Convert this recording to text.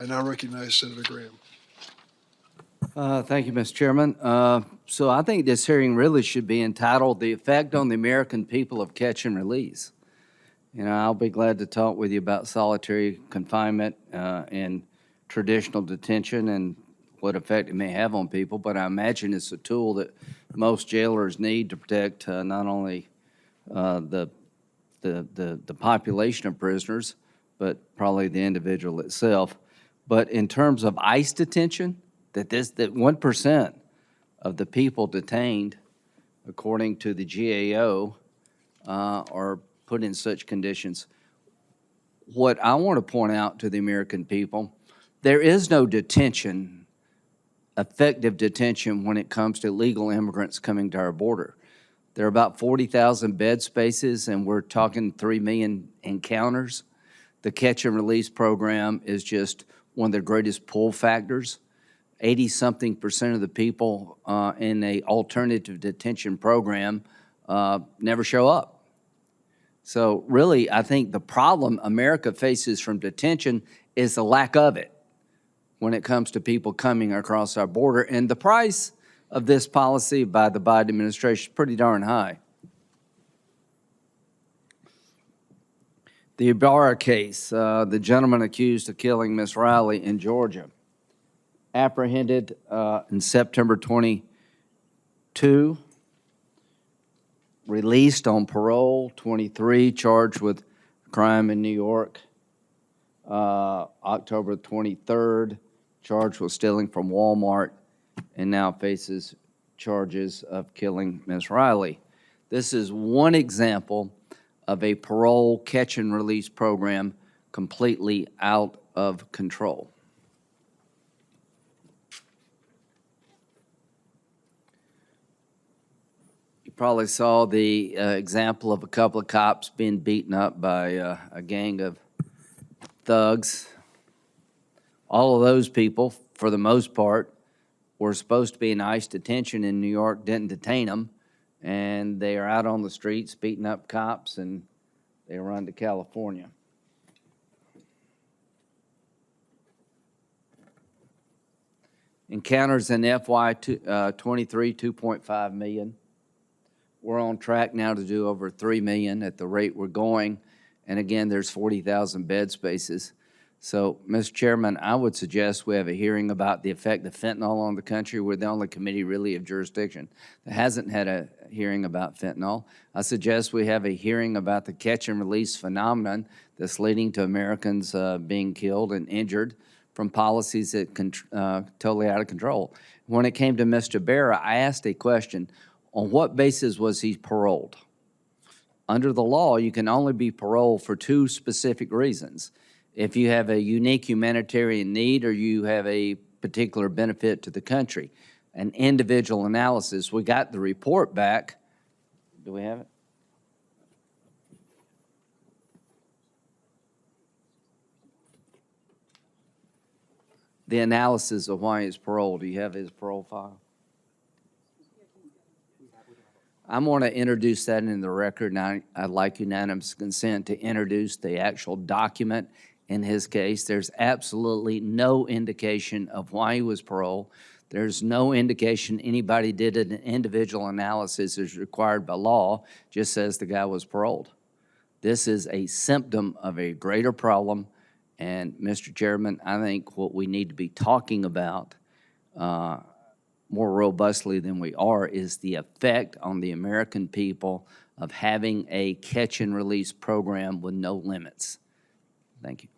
I now recognize Senator Graham. Thank you, Mr. Chairman. So I think this hearing really should be entitled "The Effect on the American People of Catch and Release." You know, I'll be glad to talk with you about solitary confinement and traditional detention and what effect it may have on people, but I imagine it's a tool that most jailers need to protect not only the population of prisoners, but probably the individual itself. But in terms of ICE detention, that 1% of the people detained, according to the GAO, are put in such conditions. What I want to point out to the American people, there is no detention, effective detention, when it comes to legal immigrants coming to our border. There are about 40,000 bed spaces, and we're talking 3 million encounters. The catch and release program is just one of the greatest pull factors. 80-something% of the people in a alternative detention program never show up. So really, I think the problem America faces from detention is the lack of it when it comes to people coming across our border. And the price of this policy by the Biden administration is pretty darn high. The Iara case, the gentleman accused of killing Miss Riley in Georgia, apprehended in September 22, released on parole, 23, charged with crime in New York. October 23rd, charged with stealing from Walmart, and now faces charges of killing Ms. Riley. This is one example of a parole catch and release program completely out of control. Probably saw the example of a couple of cops being beaten up by a gang of thugs. All of those people, for the most part, were supposed to be in ICE detention in New York, didn't detain them, and they are out on the streets beating up cops, and they run to California. Encounters in FY 23, 2.5 million. We're on track now to do over 3 million at the rate we're going. And again, there's 40,000 bed spaces. So, Mr. Chairman, I would suggest we have a hearing about the effect of fentanyl on the country. We're the only committee really of jurisdiction that hasn't had a hearing about fentanyl. I suggest we have a hearing about the catch and release phenomenon that's leading to Americans being killed and injured from policies that totally out of control. When it came to Mr. Barra, I asked a question. On what basis was he paroled? Under the law, you can only be paroled for 2 specific reasons. If you have a unique humanitarian need or you have a particular benefit to the country. An individual analysis. We got the report back. Do we have it? The analysis of why he's paroled. Do you have his parole file? I'm going to introduce that in the record, and I'd like unanimous consent to introduce the actual document in his case. There's absolutely no indication of why he was paroled. There's no indication anybody did an individual analysis as required by law, just says the guy was paroled. This is a symptom of a greater problem, and Mr. Chairman, I think what we need to be talking about more robustly than we are is the effect on the American people of having a catch and release program with no limits. Thank you.